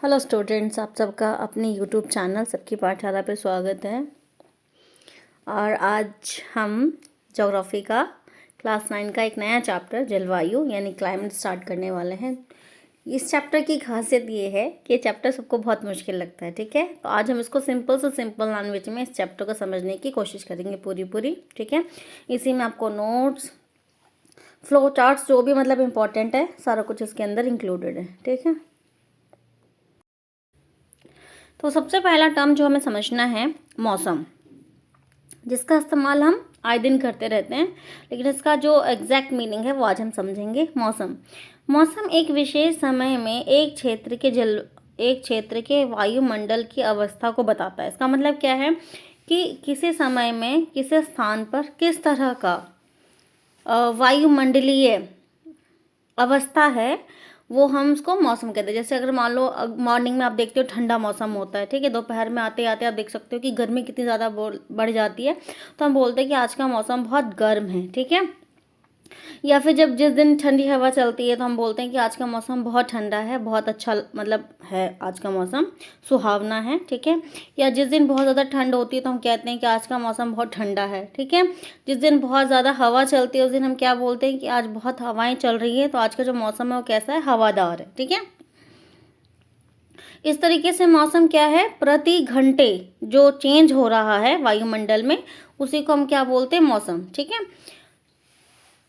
Hello students, आप सबका अपने यूट्यूब चैनल सबकी पाठशाला पे स्वागत है। और आज हम ज्योग्राफी का क्लास 9 का एक नया चैप्टर जलवायु यानी क्लाइमेट स्टार्ट करने वाले हैं। इस चैप्टर की खासियत ये है कि ये चैप्टर सबको बहुत मुश्किल लगता है, ठीक है। तो आज हम इसको सिंपल से सिंपल लैंग्वेज में इस चैप्टर को समझने की कोशिश करेंगे पूरी, ठीक है। इसी में आपको नोट्स, फ्लो चार्ट्स जो भी मतलब इम्पोर्टेंट है सारा कुछ इसके अंदर इंक्लूडेड है, ठीक है। तो सबसे पहला टर्म जो हमें समझना है मौसम, जिसका इस्तेमाल हम आए दिन करते रहते हैं, लेकिन इसका जो एग्जैक्ट मीनिंग है वो आज हम समझेंगे। मौसम एक विशेष समय में एक क्षेत्र के वायुमंडल की अवस्था को बताता है। इसका मतलब क्या है कि किसी समय में किसी स्थान पर किस तरह का वायुमंडलीय अवस्था है वो हम उसको मौसम कहते हैं। जैसे अगर मान लो मॉर्निंग में आप देखते हो ठंडा मौसम होता है, ठीक है। दोपहर में आते आते आप देख सकते हो कि गर्मी कितनी ज़्यादा बढ़ जाती है, तो हम बोलते हैं कि आज का मौसम बहुत गर्म है, ठीक है। या फिर जिस दिन ठंडी हवा चलती है तो हम बोलते हैं कि आज का मौसम बहुत ठंडा है, बहुत अच्छा मतलब है, आज का मौसम सुहावना है, ठीक है। या जिस दिन बहुत ज़्यादा ठंड होती है तो हम कहते हैं कि आज का मौसम बहुत ठंडा है, ठीक है। जिस दिन बहुत ज़्यादा हवा चलती है उस दिन हम क्या बोलते हैं कि आज बहुत हवाएं चल रही है, तो आज का जो मौसम है वो कैसा है, हवादार है, ठीक है। इस तरीके से मौसम क्या है, प्रति घंटे जो चेंज हो रहा है वायुमंडल में उसी को हम क्या बोलते हैं, मौसम, ठीक है।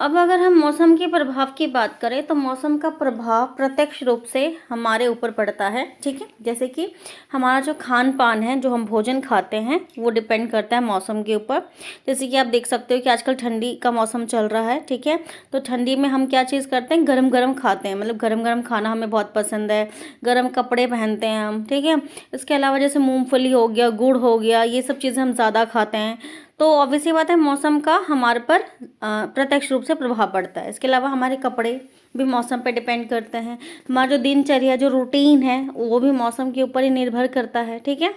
अब अगर हम मौसम के प्रभाव की बात करें तो मौसम का प्रभाव प्रत्यक्ष रूप से हमारे ऊपर पड़ता है, ठीक है। जैसे कि हमारा जो खान पान है, जो हम भोजन खाते हैं, वो डिपेंड करता है मौसम के ऊपर। जैसे कि आप देख सकते हो कि आजकल ठंडी का मौसम चल रहा है, ठीक है। तो ठंडी में हम क्या चीज़ करते हैं, गरम गरम खाते हैं, मतलब गरम गरम खाना हमें बहुत पसंद है, गरम कपड़े पहनते हैं हम, ठीक है। इसके अलावा जैसे मूँगफली हो गया, गुड़ हो गया, ये सब चीज़ें हम ज़्यादा खाते हैं। तो ऑब्वियस सी बात है मौसम का हमारे पर प्रत्यक्ष रूप से प्रभाव पड़ता है। इसके अलावा हमारे कपड़े भी मौसम पर डिपेंड करते हैं। हमारा जो दिनचर्या, जो रूटीन है, वो भी मौसम के ऊपर ही निर्भर करता है, ठीक है।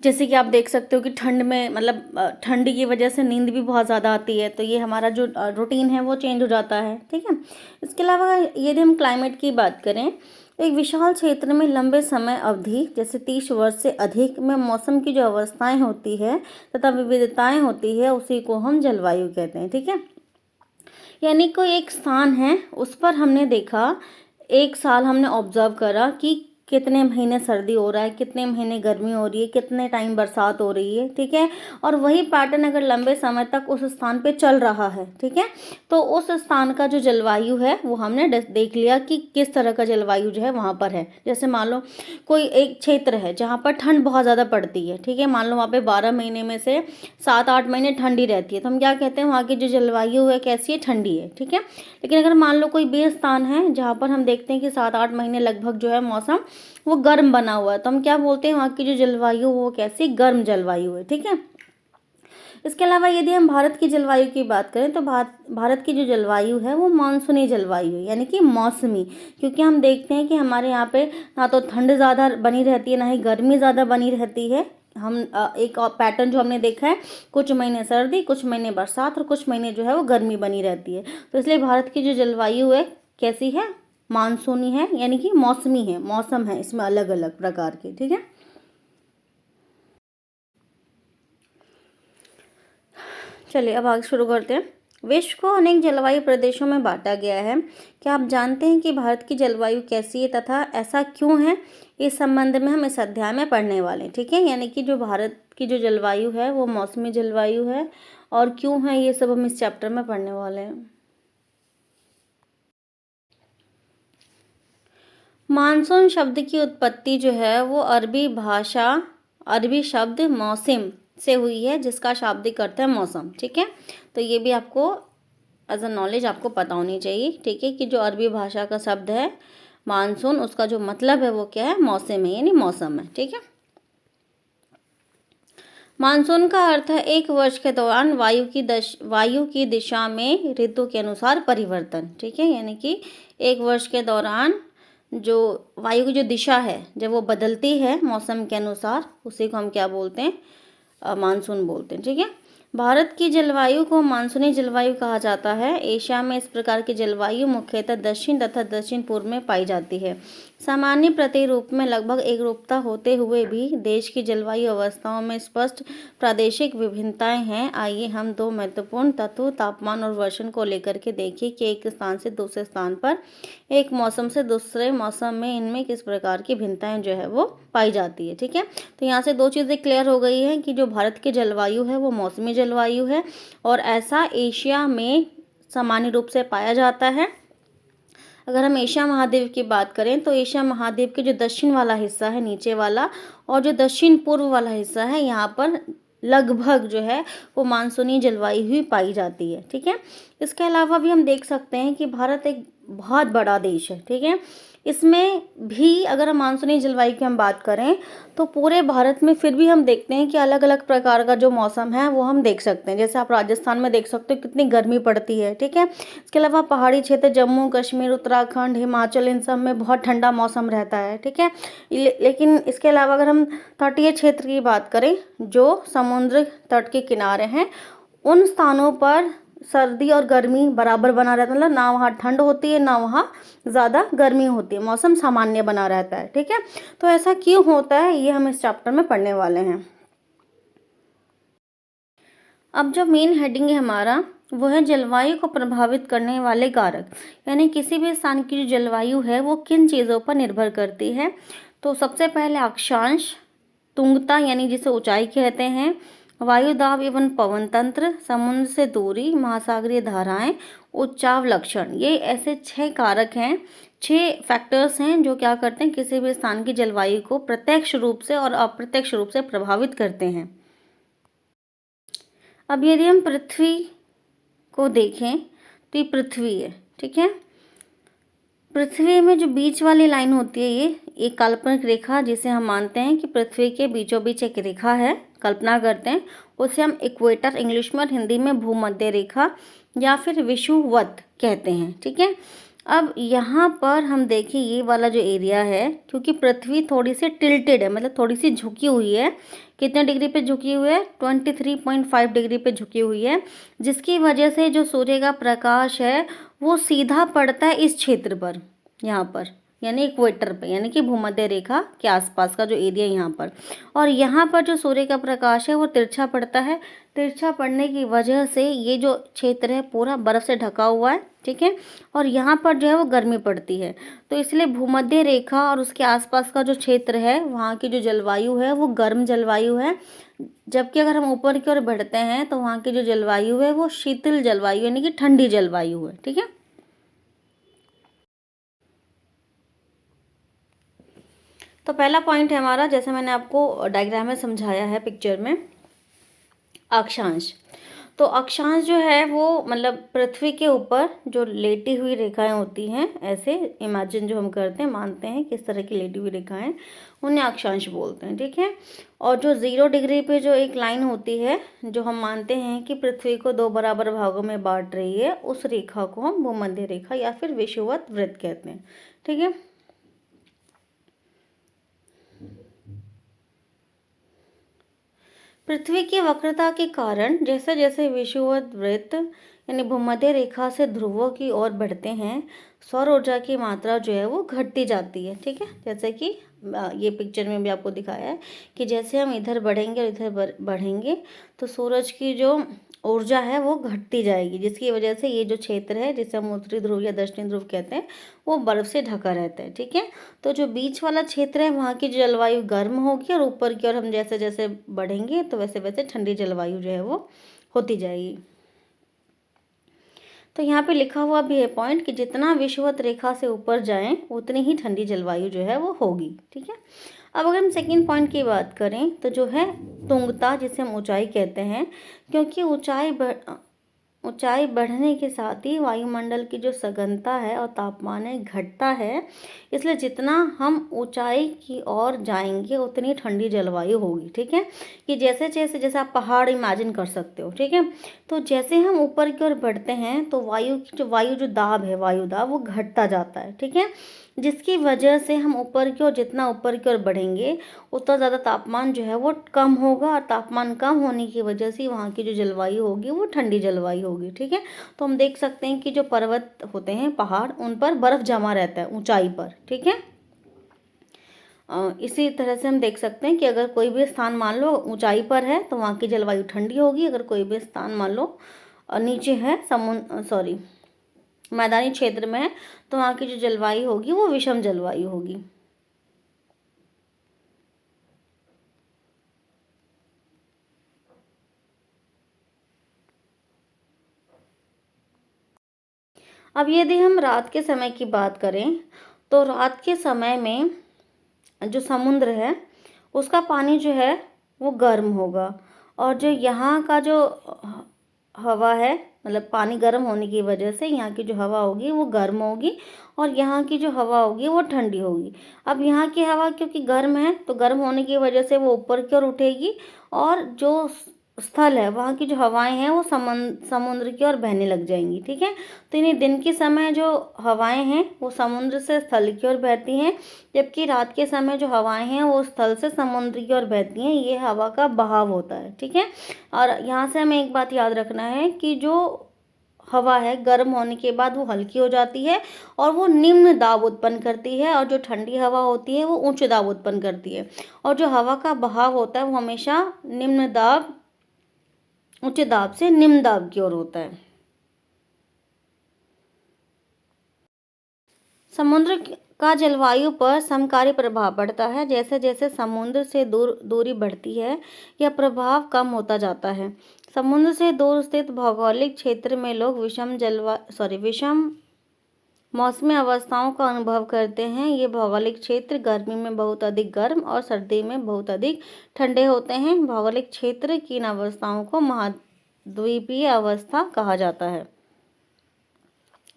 जैसे कि आप देख सकते हो कि ठंड में मतलब ठंड की वजह से नींद भी बहुत ज़्यादा आती है, तो ये हमारा जो रूटीन है वो चेंज हो जाता है, ठीक है। इसके अलावा यदि हम क्लाइमेट की बात करें तो एक विशाल क्षेत्र में लंबे समय अवधि जैसे 30 वर्ष से अधिक में मौसम की जो अवस्थाएं होती है तथा विविधताएं होती है उसी को हम जलवायु कहते हैं, ठीक है। यानी कोई एक स्थान है, उस पर हमने देखा, एक साल हमने ऑब्जर्व करा कि कितने महीने सर्दी हो रहा है, कितने महीने गर्मी हो रही है, कितने टाइम बरसात हो रही है, ठीक है। और वही पैटर्न अगर लंबे समय तक उस स्थान पे चल रहा है, ठीक है, तो उस स्थान का जो जलवायु है वो हमने देख लिया कि किस तरह का जलवायु जो है वहाँ पर है। जैसे मान लो कोई एक क्षेत्र है जहाँ पर ठंड बहुत ज़्यादा पड़ती है, ठीक है। मान लो वहाँ पे 12 महीने में से 7-8 महीने ठंडी रहती है, तो हम क्या कहते हैं, वहाँ की जो जलवायु है कैसी है, ठंडी है, ठीक है। लेकिन अगर मान लो कोई भी स्थान है जहाँ पर हम देखते हैं कि 7-8 महीने लगभग जो है मौसम वो गर्म बना हुआ है, तो हम क्या बोलते हैं, वहाँ की जो जलवायु वो कैसी, गर्म जलवायु है, ठीक है। इसके अलावा यदि हम भारत की जलवायु की बात करें तो भारत की जो जलवायु है वो मानसूनी जलवायु है, यानी कि मौसमी। क्योंकि हम देखते हैं कि हमारे यहाँ पे ना तो ठंड ज़्यादा बनी रहती है, ना ही गर्मी ज़्यादा बनी रहती है। हम एक और पैटर्न जो हमने देखा है, कुछ महीने सर्दी, कुछ महीने बरसात और कुछ महीने जो है वो गर्मी बनी रहती है। तो इसलिए भारत की जो जलवायु है कैसी है, मानसूनी है, यानी कि मौसमी है, मौसम है इसमें अलग अलग प्रकार के, ठीक है। चलिए अब आगे शुरू करते हैं। विश्व को अनेक जलवायु प्रदेशों में बांटा गया है। क्या आप जानते हैं कि भारत की जलवायु कैसी है तथा ऐसा क्यों है? इस संबंध में हम इस अध्याय में पढ़ने वाले हैं, ठीक है। यानी कि जो भारत की जो जलवायु है वो मौसमी जलवायु है, और क्यों है ये सब हम इस चैप्टर में पढ़ने वाले हैं। मानसून शब्द की उत्पत्ति जो है वो अरबी शब्द मौसम से हुई है, जिसका शाब्दिक अर्थ है मौसम, ठीक है। तो ये भी आपको एज अ नॉलेज आपको पता होनी चाहिए, ठीक है, कि जो अरबी भाषा का शब्द है मानसून, उसका जो मतलब है वो क्या है, मौसम है, यानी मौसम है, ठीक है। मानसून का अर्थ है एक वर्ष के दौरान वायु की दिशा में ऋतु के अनुसार परिवर्तन, ठीक है। यानी कि एक वर्ष के दौरान जो वायु की जो दिशा है जब वो बदलती है मौसम के अनुसार, उसी को हम क्या बोलते हैं, मानसून बोलते हैं, ठीक है। भारत की जलवायु को मानसूनी जलवायु कहा जाता है। एशिया में इस प्रकार की जलवायु मुख्यतः दक्षिण तथा दक्षिण पूर्व में पाई जाती है। सामान्य प्रतिरूप में लगभग एकरूपता होते हुए भी देश की जलवायु अवस्थाओं में स्पष्ट प्रादेशिक विभिन्नताएं हैं। आइए हम दो महत्वपूर्ण तत्व तापमान और वर्षण को लेकर के देखें कि एक स्थान से दूसरे स्थान पर, एक मौसम से दूसरे मौसम में इनमें किस प्रकार की भिन्नताएं जो है वो पाई जाती है। ठीक है, तो यहाँ से दो चीज़ें क्लियर हो गई हैं कि जो भारत की जलवायु है वो मौसमी जलवायु है और ऐसा एशिया में सामान्य रूप से पाया जाता है। अगर हम एशिया महाद्वीप की बात करें तो एशिया महाद्वीप के जो दक्षिण वाला हिस्सा है नीचे वाला और जो दक्षिण पूर्व वाला हिस्सा है यहाँ पर लगभग जो है वो मानसूनी जलवायु ही पाई जाती है। ठीक है, इसके अलावा भी हम देख सकते हैं कि भारत एक बहुत बड़ा देश है। ठीक है, इसमें भी अगर हम मानसूनी जलवायु की हम बात करें तो पूरे भारत में फिर भी हम देखते हैं कि अलग अलग प्रकार का जो मौसम है वो हम देख सकते हैं। जैसे आप राजस्थान में देख सकते हो कितनी गर्मी पड़ती है। ठीक है, इसके अलावा पहाड़ी क्षेत्र जम्मू कश्मीर उत्तराखंड हिमाचल इन सब में बहुत ठंडा मौसम रहता है। ठीक है, लेकिन इसके अलावा अगर हम तटीय क्षेत्र की बात करें जो समुद्र तट के किनारे हैं उन स्थानों पर सर्दी और गर्मी बराबर बना रहता है, मतलब ना वहाँ ठंड होती है ना वहाँ ज़्यादा गर्मी होती है, मौसम सामान्य बना रहता है। ठीक है, तो ऐसा क्यों होता है ये हम इस चैप्टर में पढ़ने वाले हैं। अब जो मेन हेडिंग है हमारा वो है जलवायु को प्रभावित करने वाले कारक, यानी किसी भी स्थान की जो जलवायु है वो किन चीज़ों पर निर्भर करती है। तो सबसे पहले अक्षांश, तुंगता यानी जिसे ऊंचाई कहते हैं, वायु दाब एवं पवन तंत्र, समुद्र से दूरी, महासागरीय धाराएं, उच्चाव लक्षण, ये ऐसे 6 कारक हैं, 6 फैक्टर्स हैं जो क्या करते हैं किसी भी स्थान की जलवायु को प्रत्यक्ष रूप से और अप्रत्यक्ष रूप से प्रभावित करते हैं। अब यदि हम पृथ्वी को देखें तो ये पृथ्वी है। ठीक है, पृथ्वी में जो बीच वाली लाइन होती है ये एक काल्पनिक रेखा जिसे हम मानते हैं कि पृथ्वी के बीचों बीच एक रेखा है, कल्पना करते हैं, उसे हम इक्वेटर इंग्लिश में और हिंदी में भूमध्य रेखा या फिर विषुवत कहते हैं। ठीक है, अब यहाँ पर हम देखें ये वाला जो एरिया है क्योंकि पृथ्वी थोड़ी सी टिल्टेड है, मतलब थोड़ी सी झुकी हुई है। कितने डिग्री पे झुकी हुई है? 23.5 डिग्री पे झुकी हुई है, जिसकी वजह से जो सूर्य का प्रकाश है वो सीधा पड़ता है इस क्षेत्र पर, यहाँ पर यानी इक्वेटर पे, यानी कि भूमध्य रेखा के आसपास का जो एरिया यहाँ पर, और यहाँ पर जो सूर्य का प्रकाश है वो तिरछा पड़ता है। तिरछा पड़ने की वजह से ये जो क्षेत्र है पूरा बर्फ़ से ढका हुआ है। ठीक है, और यहाँ पर जो है वो गर्मी पड़ती है, तो इसलिए भूमध्य रेखा और उसके आसपास का जो क्षेत्र है वहाँ की जो जलवायु है वो गर्म जलवायु है, जबकि अगर हम ऊपर की ओर बढ़ते हैं तो वहाँ की जो जलवायु है वो शीतल जलवायु यानी कि ठंडी जलवायु है। ठीक है, तो पहला पॉइंट है हमारा, जैसे मैंने आपको डायग्राम में समझाया है पिक्चर में, अक्षांश। तो अक्षांश जो है वो मतलब पृथ्वी के ऊपर जो लेटी हुई रेखाएं होती हैं, ऐसे इमेजिन जो हम करते हैं, मानते हैं किस तरह की लेटी हुई रेखाएं, उन्हें अक्षांश बोलते हैं। ठीक है, और जो 0 डिग्री पे जो एक लाइन होती है जो हम मानते हैं कि पृथ्वी को 2 बराबर भागों में बांट रही है, उस रेखा को हम भूमध्य रेखा या फिर विषुवत वृत्त कहते हैं। ठीक है, पृथ्वी की वक्रता के कारण जैसे जैसे विषुवत वृत्त यानी भूमध्य रेखा से ध्रुवों की ओर बढ़ते हैं सौर ऊर्जा की मात्रा जो है वो घटती जाती है। ठीक है, जैसे कि ये पिक्चर में भी आपको दिखाया है कि जैसे हम इधर बढ़ेंगे और इधर बढ़ेंगे तो सूरज की जो ऊर्जा है वो घटती जाएगी, जिसकी वजह से ये जो क्षेत्र है जिसे हम उत्तरी ध्रुव या दक्षिणी ध्रुव कहते हैं वो बर्फ़ से ढका रहता है। ठीक है, तो जो बीच वाला क्षेत्र है वहाँ की जलवायु गर्म होगी और ऊपर की ओर हम जैसे जैसे बढ़ेंगे तो वैसे वैसे ठंडी जलवायु जो है वो होती जाएगी। तो यहाँ पे लिखा हुआ भी है पॉइंट कि जितना विषुवत रेखा से ऊपर जाएं उतनी ही ठंडी जलवायु जो है वो होगी। ठीक है, अब अगर हम सेकंड पॉइंट की बात करें तो जो है तुंगता, जिसे हम ऊंचाई कहते हैं, क्योंकि ऊंचाई बढ़ने के साथ ही वायुमंडल की जो सघनता है और तापमान है घटता है, इसलिए जितना हम ऊंचाई की ओर जाएंगे उतनी ठंडी जलवायु होगी। ठीक है, कि जैसे जैसे जैसे आप पहाड़ इमेजिन कर सकते हो। ठीक है, तो जैसे हम ऊपर की ओर बढ़ते हैं तो वायु जो दाब है, वायु दाब वो घटता जाता है। ठीक है, जिसकी वजह से हम ऊपर की ओर जितना ऊपर की ओर बढ़ेंगे उतना ज़्यादा तापमान जो है वो कम होगा, और तापमान कम होने की वजह से वहाँ की जो जलवायु होगी वो ठंडी जलवायु होगी। ठीक है, तो हम देख सकते हैं कि जो पर्वत होते हैं, पहाड़, उन पर बर्फ़ जमा रहता है ऊंचाई पर। ठीक है, इसी तरह से हम देख सकते हैं कि अगर कोई भी स्थान मान लो ऊंचाई पर है तो वहाँ की जलवायु ठंडी होगी, अगर कोई भी स्थान मान लो नीचे है मैदानी क्षेत्र में है तो वहाँ की जो जलवायु होगी वो विषम जलवायु होगी। अब यदि हम रात के समय की बात करें तो रात के समय में जो समुद्र है उसका पानी जो है वो गर्म होगा, और जो यहाँ का जो हवा है, मतलब पानी गर्म होने की वजह से यहाँ की जो हवा होगी वो गर्म होगी और यहाँ की जो हवा होगी वो ठंडी होगी। अब यहाँ की हवा क्योंकि गर्म है तो गर्म होने की वजह से वो ऊपर की ओर उठेगी, और जो स्थल है वहाँ की जो हवाएं हैं वो समुद्र की ओर बहने लग जाएंगी। ठीक है, तो इन्हें दिन के समय जो हवाएं हैं वो समुद्र से स्थल की ओर बहती हैं, जबकि रात के समय जो हवाएं हैं वो स्थल से समुद्र की ओर बहती हैं। ये हवा का बहाव होता है। ठीक है, और यहाँ से हमें एक बात याद रखना है कि जो हवा है गर्म होने के बाद वो हल्की हो जाती है और वो निम्न दाब उत्पन्न करती है, और जो ठंडी हवा होती है वो उच्च दाब उत्पन्न करती है, और जो हवा का बहाव होता है वो हमेशा उच्च दाब से निम्न दाब की ओर होता है। समुद्र का जलवायु पर समकारी प्रभाव पड़ता है। जैसे जैसे समुद्र से दूरी बढ़ती है यह प्रभाव कम होता जाता है। समुद्र से दूर स्थित भौगोलिक क्षेत्र में लोग विषम मौसमी अवस्थाओं का अनुभव करते हैं। ये भौगोलिक क्षेत्र गर्मी में बहुत अधिक गर्म और सर्दी में बहुत अधिक ठंडे होते हैं। भौगोलिक क्षेत्र की इन अवस्थाओं को महाद्वीपीय अवस्था कहा जाता है,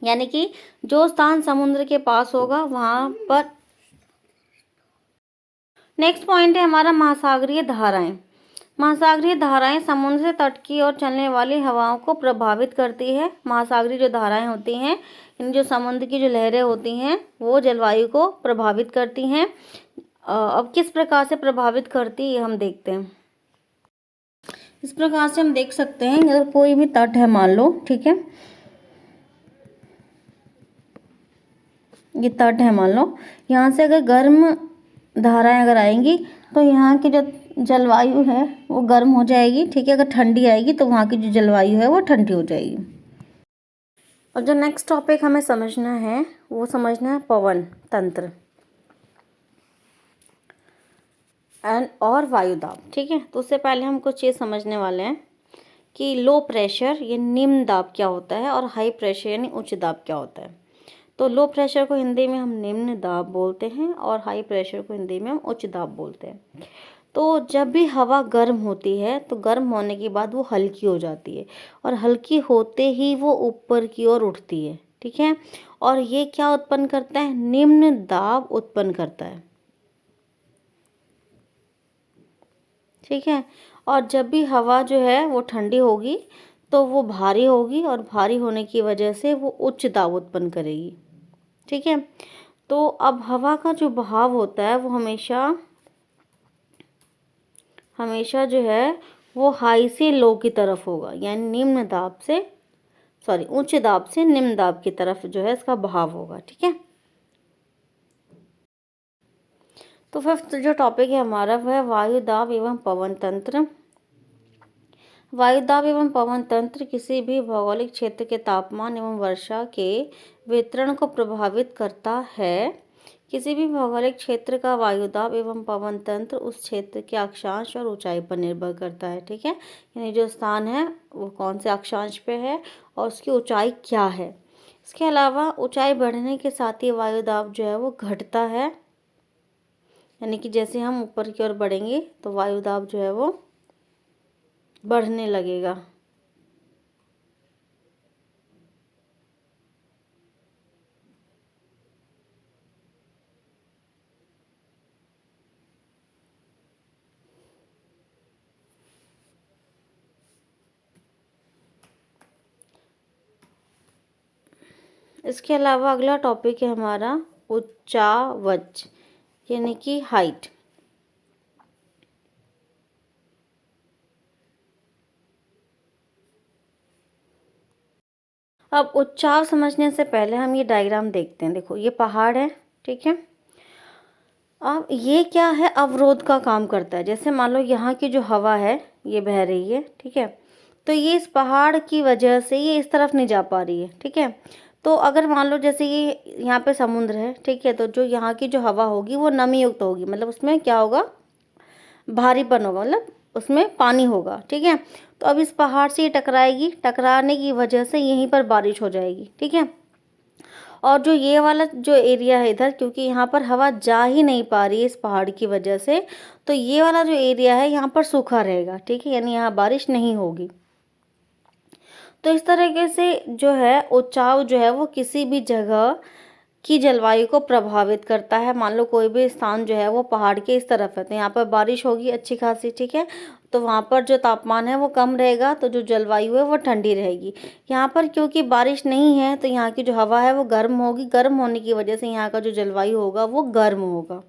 यानी कि जो स्थान समुद्र के पास होगा वहां पर। नेक्स्ट पॉइंट है हमारा महासागरीय धाराएं। महासागरीय धाराएं समुद्र से तट की ओर चलने वाली हवाओं को प्रभावित करती है। महासागरीय जो धाराएं होती हैं, इन जो समुद्र की जो लहरें होती हैं वो जलवायु को प्रभावित करती हैं। अब किस प्रकार से प्रभावित करती है हम देखते हैं। इस प्रकार से हम देख सकते हैं, अगर कोई भी तट है मान लो, ठीक है, ये तट है मान लो, यहाँ से अगर गर्म धाराएं अगर आएंगी तो यहाँ की जो जलवायु है वो गर्म हो जाएगी। ठीक है, अगर ठंडी आएगी तो वहाँ की जो जलवायु है वो ठंडी हो जाएगी। और जो नेक्स्ट टॉपिक हमें समझना है वो समझना है पवन तंत्र और वायुदाब। ठीक है, तो उससे पहले हम कुछ ये समझने वाले हैं कि लो प्रेशर ये निम्न दाब क्या होता है और हाई प्रेशर यानी उच्च दाब क्या होता है। तो लो प्रेशर को हिंदी में हम निम्न दाब बोलते हैं और हाई प्रेशर को हिंदी में हम उच्च दाब बोलते हैं। तो जब भी हवा गर्म होती है तो गर्म होने के बाद वो हल्की हो जाती है, और हल्की होते ही वो ऊपर की ओर उठती है। ठीक है, और ये क्या उत्पन्न करता है, निम्न दाब उत्पन्न करता है। ठीक है, और जब भी हवा जो है वो ठंडी होगी तो वो भारी होगी, और भारी होने की वजह से वो उच्च दाब उत्पन्न करेगी। ठीक है, तो अब हवा का जो बहाव होता है वो हमेशा जो है वो हाई से लो की तरफ होगा, यानी उच्च दाब से निम्न दाब की तरफ जो है इसका बहाव होगा। ठीक है, तो फिफ्थ जो टॉपिक है हमारा वह है वायु दाब एवं पवन तंत्र। वायु दाब एवं पवन तंत्र किसी भी भौगोलिक क्षेत्र के तापमान एवं वर्षा के वितरण को प्रभावित करता है। किसी भी भौगोलिक क्षेत्र का वायुदाब एवं पवन तंत्र उस क्षेत्र के अक्षांश और ऊंचाई पर निर्भर करता है। ठीक है, यानी जो स्थान है वो कौन से अक्षांश पे है और उसकी ऊंचाई क्या है। इसके अलावा ऊंचाई बढ़ने के साथ ही वायुदाब जो है वो घटता है, यानी कि जैसे हम ऊपर की ओर बढ़ेंगे तो वायुदाब जो है वो बढ़ने लगेगा। इसके अलावा अगला टॉपिक है हमारा उच्चावच, यानी कि हाइट। अब उच्चाव समझने से पहले हम ये डायग्राम देखते हैं। देखो ये पहाड़ है, ठीक है, अब ये क्या है, अवरोध का काम करता है। जैसे मान लो यहाँ की जो हवा है ये बह रही है, ठीक है, तो ये इस पहाड़ की वजह से ये इस तरफ नहीं जा पा रही है, ठीक है। तो अगर मान लो जैसे ये यहाँ पे समुद्र है, ठीक है, तो जो यहाँ की जो हवा होगी वो नमी युक्त होगी, मतलब उसमें क्या होगा, भारीपन होगा, मतलब उसमें पानी होगा, ठीक है। तो अब इस पहाड़ से ये टकराएगी, टकराने की वजह से यहीं पर बारिश हो जाएगी, ठीक है। और जो ये वाला जो एरिया है इधर, क्योंकि यहाँ पर हवा जा ही नहीं पा रही है इस पहाड़ की वजह से, तो ये वाला जो एरिया है यहाँ पर सूखा रहेगा, ठीक है, यानी यहाँ बारिश नहीं होगी। तो इस तरीके से जो है उचाव जो है वो किसी भी जगह की जलवायु को प्रभावित करता है। मान लो कोई भी स्थान जो है वो पहाड़ के इस तरफ है, तो यहाँ पर बारिश होगी अच्छी खासी, ठीक है, तो वहाँ पर जो तापमान है वो कम रहेगा, तो जो जलवायु है वो ठंडी रहेगी। यहाँ पर क्योंकि बारिश नहीं है तो यहाँ की जो हवा है वो गर्म होगी, गर्म होने की वजह से यहाँ का जो जलवायु होगा वो गर्म होगा।